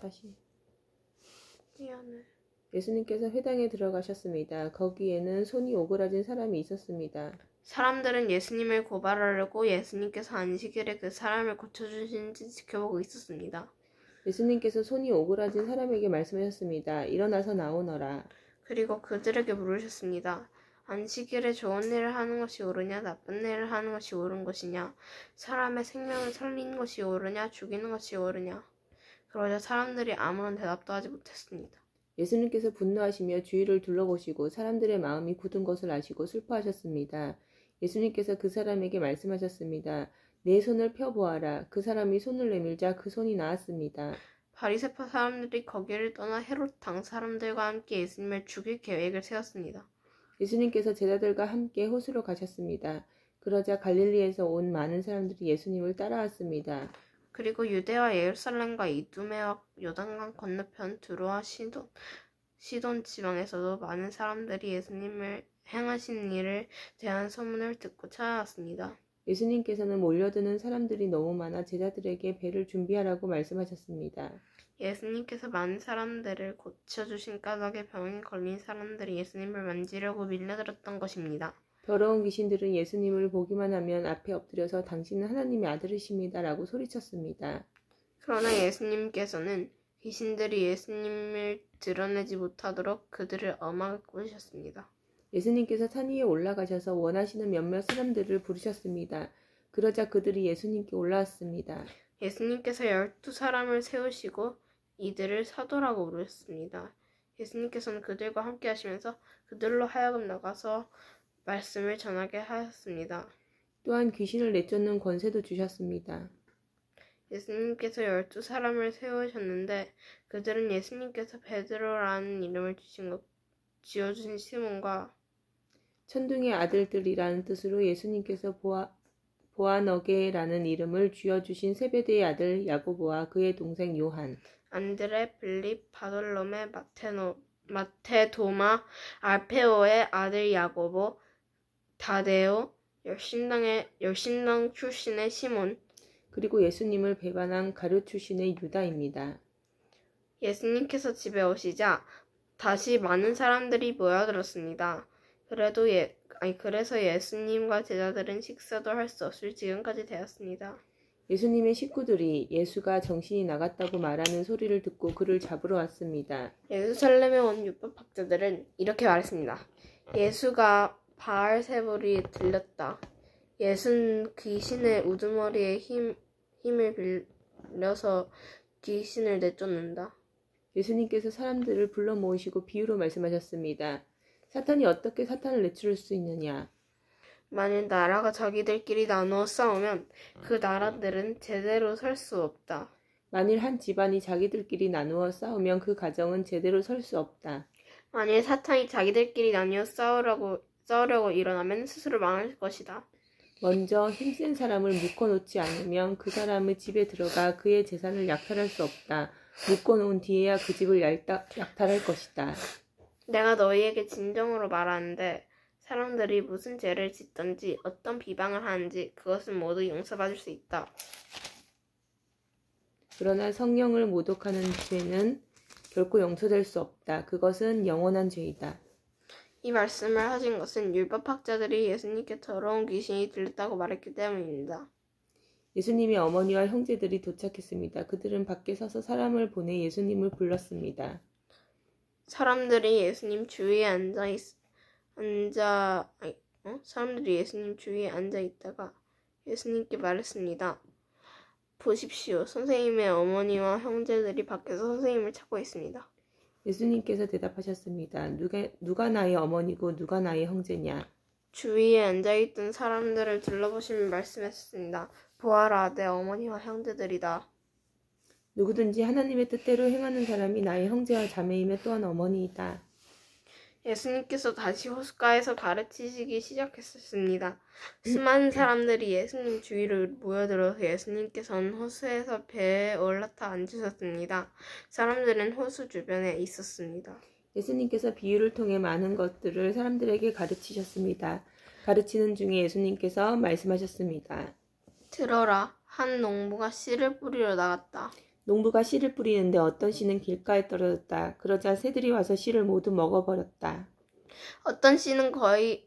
다시. 미안해. 예수님께서 회당에 들어가셨습니다. 거기에는 손이 오그라진 사람이 있었습니다. 사람들은 예수님을 고발하려고 예수님께서 안식일에 그 사람을 고쳐주시는지 지켜보고 있었습니다. 예수님께서 손이 오그라진 사람에게 말씀하셨습니다. 일어나서 나오너라. 그리고 그들에게 물으셨습니다. 안식일에 좋은 일을 하는 것이 옳으냐 나쁜 일을 하는 것이 옳은 것이냐 사람의 생명을 살리는 것이 옳으냐 죽이는 것이 옳으냐. 그러자 사람들이 아무런 대답도 하지 못했습니다. 예수님께서 분노하시며 주위를 둘러보시고 사람들의 마음이 굳은 것을 아시고 슬퍼하셨습니다. 예수님께서 그 사람에게 말씀하셨습니다. 내 손을 펴보아라. 그 사람이 손을 내밀자 그 손이 나았습니다. 바리새파 사람들이 거기를 떠나 헤롯 당 사람들과 함께 예수님을 죽일 계획을 세웠습니다. 예수님께서 제자들과 함께 호수로 가셨습니다. 그러자 갈릴리에서 온 많은 사람들이 예수님을 따라왔습니다. 그리고 유대와 예루살렘과 이두메와 요단강 건너편 두로와 시돈 지방에서도 많은 사람들이 예수님을 행하신 일을 대한 소문을 듣고 찾아왔습니다. 예수님께서는 몰려드는 사람들이 너무 많아 제자들에게 배를 준비하라고 말씀하셨습니다. 예수님께서 많은 사람들을 고쳐주신 까닭에 병에 걸린 사람들이 예수님을 만지려고 밀려들었던 것입니다. 더러운 귀신들은 예수님을 보기만 하면 앞에 엎드려서 당신은 하나님의 아들이십니다 라고 소리쳤습니다. 그러나 예수님께서는 귀신들이 예수님을 드러내지 못하도록 그들을 엄하게 꾸짖으셨습니다. 예수님께서 산 위에 올라가셔서 원하시는 몇몇 사람들을 부르셨습니다. 그러자 그들이 예수님께 올라왔습니다. 예수님께서 12사람을 세우시고 이들을 사도라고 부르셨습니다. 예수님께서는 그들과 함께 하시면서 그들로 하여금 나가서 말씀을 전하게 하셨습니다. 또한 귀신을 내쫓는 권세도 주셨습니다. 예수님께서 12사람을 세우셨는데 그들은 예수님께서 베드로라는 이름을 지어주신 시몬과 천둥의 아들들이라는 뜻으로 예수님께서 보아너게라는 이름을 쥐어주신 세베대의 아들 야고보와 그의 동생 요한, 안드레, 빌립, 바돌로메, 마테, 도마, 알페오의 아들 야고보, 다데오, 열심당 출신의 시몬, 그리고 예수님을 배반한 가룟 출신의 유다입니다. 예수님께서 집에 오시자 다시 많은 사람들이 모여들었습니다. 그래서 예수님과 제자들은 식사도 할 수 없을 지경까지 되었습니다. 예수님의 식구들이 예수가 정신이 나갔다고 말하는 소리를 듣고 그를 잡으러 왔습니다. 예루살렘에 온 율법학자들은 이렇게 말했습니다. 예수가 바알세불이 들렸다. 예수는 귀신의 우두머리에 힘을 빌려서 귀신을 내쫓는다. 예수님께서 사람들을 불러 모으시고 비유로 말씀하셨습니다. 사탄이 어떻게 사탄을 내쫓을 수 있느냐? 만일 나라가 자기들끼리 나누어 싸우면 그 나라들은 제대로 설 수 없다. 만일 한 집안이 자기들끼리 나누어 싸우면 그 가정은 제대로 설 수 없다. 만일 사탄이 자기들끼리 나뉘어 싸우려고 일어나면 스스로 망할 것이다. 먼저 힘센 사람을 묶어놓지 않으면 그 사람의 집에 들어가 그의 재산을 약탈할 수 없다. 묶어놓은 뒤에야 그 집을 약탈할 것이다. 내가 너희에게 진정으로 말하는데 사람들이 무슨 죄를 짓든지 어떤 비방을 하는지 그것은 모두 용서받을 수 있다. 그러나 성령을 모독하는 죄는 결코 용서될 수 없다. 그것은 영원한 죄이다. 이 말씀을 하신 것은 율법학자들이 예수님께 더러운 귀신이 들렸다고 말했기 때문입니다. 예수님의 어머니와 형제들이 도착했습니다. 그들은 밖에 서서 사람을 보내 예수님을 불렀습니다. 사람들이 예수님 주위에 앉아 있다가 예수님께 말했습니다. 보십시오. 선생님의 어머니와 형제들이 밖에서 선생님을 찾고 있습니다. 예수님께서 대답하셨습니다. 누가 나의 어머니고 누가 나의 형제냐? 주위에 앉아있던 사람들을 둘러보시며 말씀하셨습니다. 보아라, 내 어머니와 형제들이다. 누구든지 하나님의 뜻대로 행하는 사람이 나의 형제와 자매이며 또한 어머니이다. 예수님께서 다시 호숫가에서 가르치시기 시작했습니다. 수많은 사람들이 예수님 주위로 모여들어서 예수님께서는 호수에서 배에 올라타 앉으셨습니다. 사람들은 호수 주변에 있었습니다. 예수님께서 비유를 통해 많은 것들을 사람들에게 가르치셨습니다. 가르치는 중에 예수님께서 말씀하셨습니다. 들어라, 한 농부가 씨를 뿌리러 나갔다. 농부가 씨를 뿌리는데 어떤 씨는 길가에 떨어졌다. 그러자 새들이 와서 씨를 모두 먹어버렸다. 어떤 씨는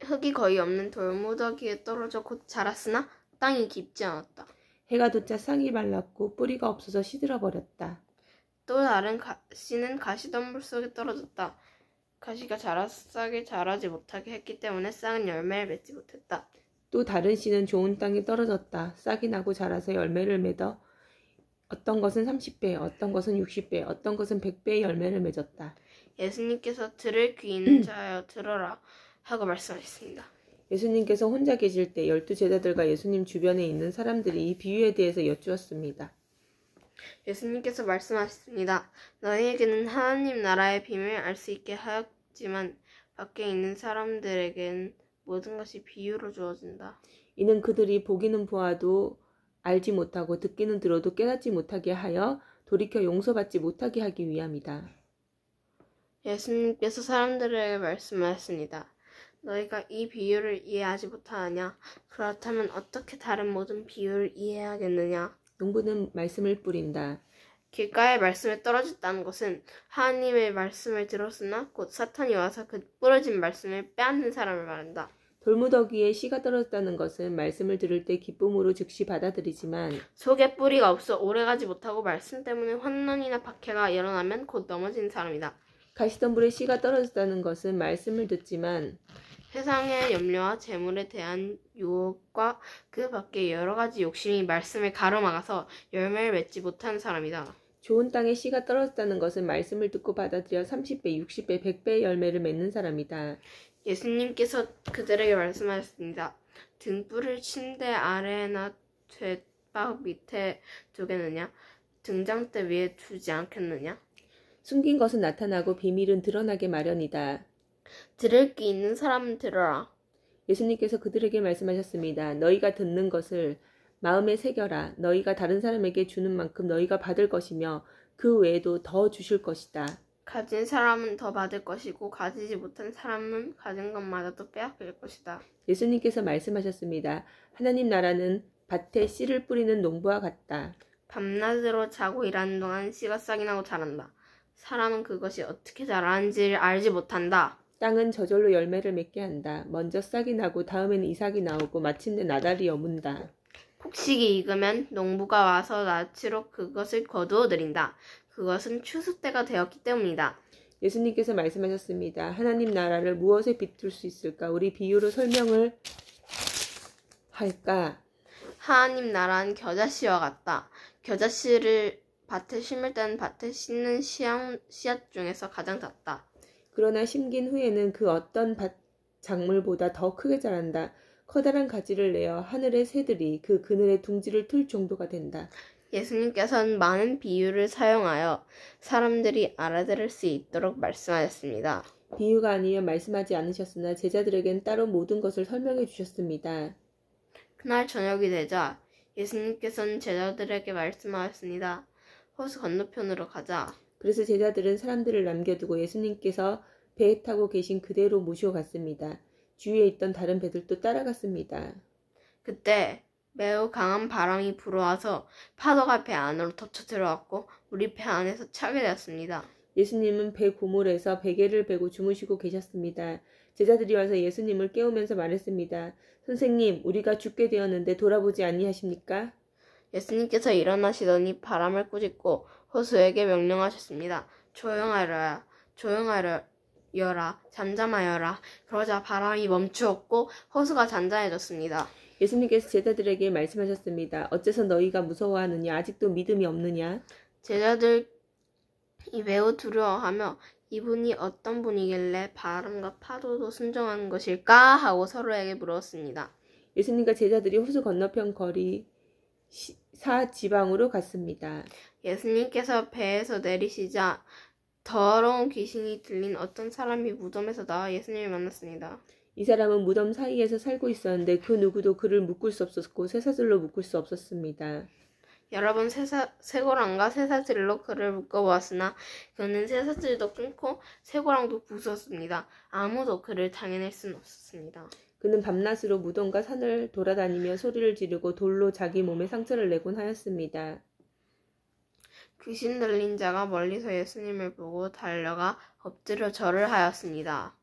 흙이 거의 없는 돌무더기에 떨어져 곧 자랐으나 땅이 깊지 않았다. 해가 돋자 싹이 말랐고 뿌리가 없어서 시들어버렸다. 또 다른 씨는 가시덤불 속에 떨어졌다. 가시가 싹에 자라지 못하게 했기 때문에 싹은 열매를 맺지 못했다. 또 다른 씨는 좋은 땅에 떨어졌다. 싹이 나고 자라서 열매를 맺어 어떤 것은 30배, 어떤 것은 60배, 어떤 것은 100배의 열매를 맺었다. 예수님께서 들을 귀 있는 자여 들어라 하고 말씀하셨습니다. 예수님께서 혼자 계실 때 12제자들과 예수님 주변에 있는 사람들이 이 비유에 대해서 여쭈었습니다. 예수님께서 말씀하셨습니다. 너희에게는 하나님 나라의 비밀을 알 수 있게 하였지만 밖에 있는 사람들에게는 모든 것이 비유로 주어진다. 이는 그들이 보기는 보아도 알지 못하고 듣기는 들어도 깨닫지 못하게 하여 돌이켜 용서받지 못하게 하기 위함이다. 예수님께서 사람들에게 말씀하셨습니다. 너희가 이 비유를 이해하지 못하느냐? 그렇다면 어떻게 다른 모든 비유를 이해하겠느냐? 농부는 말씀을 뿌린다. 길가에 말씀에 떨어졌다는 것은 하나님의 말씀을 들었으나 곧 사탄이 와서 그 부러진 말씀을 빼앗는 사람을 말한다. 돌무더기에 씨가 떨어졌다는 것은 말씀을 들을 때 기쁨으로 즉시 받아들이지만 속에 뿌리가 없어 오래가지 못하고 말씀 때문에 환난이나 박해가 일어나면 곧 넘어지는 사람이다. 가시덤불에 씨가 떨어졌다는 것은 말씀을 듣지만 세상의 염려와 재물에 대한 유혹과 그 밖에 여러 가지 욕심이 말씀을 가로막아서 열매를 맺지 못하는 사람이다. 좋은 땅에 씨가 떨어졌다는 것은 말씀을 듣고 받아들여 30배, 60배, 100배의 열매를 맺는 사람이다. 예수님께서 그들에게 말씀하셨습니다. 등불을 침대 아래나 죗밥 밑에 두겠느냐? 등장대 위에 두지 않겠느냐? 숨긴 것은 나타나고 비밀은 드러나게 마련이다. 들을 귀 있는 사람은 들어라. 예수님께서 그들에게 말씀하셨습니다. 너희가 듣는 것을 마음에 새겨라. 너희가 다른 사람에게 주는 만큼 너희가 받을 것이며 그 외에도 더 주실 것이다. 가진 사람은 더 받을 것이고 가지지 못한 사람은 가진 것마저도 빼앗길 것이다. 예수님께서 말씀하셨습니다. 하나님 나라는 밭에 씨를 뿌리는 농부와 같다. 밤낮으로 자고 일하는 동안 씨가 싹이 나고 자란다. 사람은 그것이 어떻게 자라는지를 알지 못한다. 땅은 저절로 열매를 맺게 한다. 먼저 싹이 나고 다음에는 이삭이 나오고 마침내 나달이 여문다. 폭식이 익으면 농부가 와서 낫으로 그것을 거두어 들인다. 그것은 추수 때가 되었기 때문이다. 예수님께서 말씀하셨습니다. 하나님 나라를 무엇에 비틀 수 있을까? 우리 비유로 설명을 할까? 하나님 나라는 겨자씨와 같다. 겨자씨를 밭에 심을 때는 밭에 심는 씨앗 중에서 가장 작다. 그러나 심긴 후에는 그 어떤 작물보다 더 크게 자란다. 커다란 가지를 내어 하늘의 새들이 그 그늘에 둥지를 틀 정도가 된다. 예수님께서는 많은 비유를 사용하여 사람들이 알아들을 수 있도록 말씀하셨습니다. 비유가 아니면 말씀하지 않으셨으나 제자들에겐 따로 모든 것을 설명해 주셨습니다. 그날 저녁이 되자 예수님께서는 제자들에게 말씀하셨습니다. 호수 건너편으로 가자. 그래서 제자들은 사람들을 남겨두고 예수님께서 배에 타고 계신 그대로 모시고 갔습니다. 주위에 있던 다른 배들도 따라갔습니다. 그때 매우 강한 바람이 불어와서 파도가 배 안으로 덮쳐 들어왔고 우리 배 안에서 차게 되었습니다. 예수님은 배 고물에서 베개를 베고 주무시고 계셨습니다. 제자들이 와서 예수님을 깨우면서 말했습니다. 선생님, 우리가 죽게 되었는데 돌아보지 아니하십니까? 예수님께서 일어나시더니 바람을 꾸짖고 호수에게 명령하셨습니다. 조용하여라, 잠잠하여라. 그러자 바람이 멈추었고 호수가 잔잔해졌습니다. 예수님께서 제자들에게 말씀하셨습니다. 어째서 너희가 무서워하느냐? 아직도 믿음이 없느냐? 제자들이 매우 두려워하며 이분이 어떤 분이길래 바람과 파도도 순종하는 것일까 하고 서로에게 물었습니다. 예수님과 제자들이 호수 건너편 거리 사지방으로 갔습니다. 예수님께서 배에서 내리시자 더러운 귀신이 들린 어떤 사람이 무덤에서 나와 예수님을 만났습니다. 이 사람은 무덤 사이에서 살고 있었는데 그 누구도 그를 묶을 수 없었고 쇠사슬로 묶을 수 없었습니다. 여러 번 쇠고랑과 쇠사슬로 그를 묶어보았으나 그는 쇠사슬도 끊고 쇠고랑도 부쉈습니다. 아무도 그를 당해낼 수는 없었습니다. 그는 밤낮으로 무덤과 산을 돌아다니며 소리를 지르고 돌로 자기 몸에 상처를 내곤 하였습니다. 귀신 들린 자가 멀리서 예수님을 보고 달려가 엎드려 절을 하였습니다.